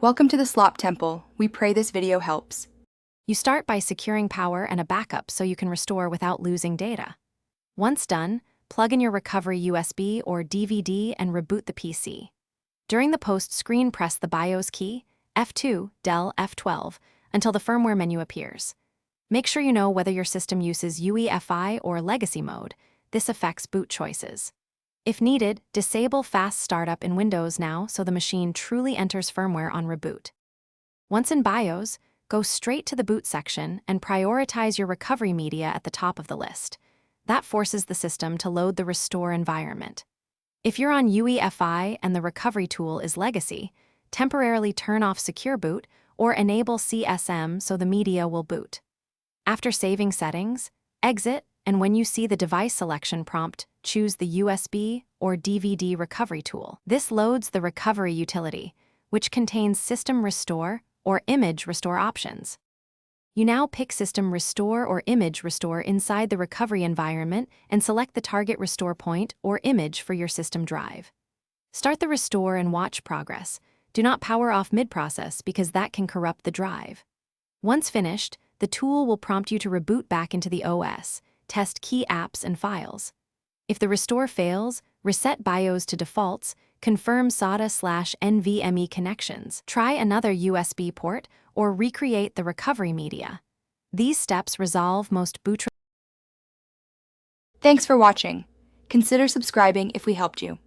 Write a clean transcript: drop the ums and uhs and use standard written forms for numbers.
Welcome to the Slop Temple. We pray this video helps. You start by securing power and a backup so you can restore without losing data. Once done, plug in your recovery USB or DVD and reboot the PC. During the post screen, press the BIOS key, F2, Del F12, until the firmware menu appears. Make sure you know whether your system uses UEFI or legacy mode. This affects boot choices. If needed, disable fast startup in Windows now so the machine truly enters firmware on reboot. Once in BIOS, go straight to the boot section and prioritize your recovery media at the top of the list. That forces the system to load the restore environment. If you're on UEFI and the recovery tool is legacy, temporarily turn off Secure Boot or enable CSM so the media will boot. After saving settings, exit, and when you see the device selection prompt, choose the USB or DVD recovery tool. This loads the recovery utility, which contains System Restore or Image Restore options. You now pick System Restore or Image Restore inside the recovery environment and select the target restore point or image for your system drive. Start the restore and watch progress. Do not power off mid-process because that can corrupt the drive. Once finished, the tool will prompt you to reboot back into the OS, test key apps and files. If the restore fails, reset BIOS to defaults, confirm SATA/NVMe connections, try another USB port, or recreate the recovery media. These steps resolve most boot. Thanks for watching. Consider subscribing if we helped you.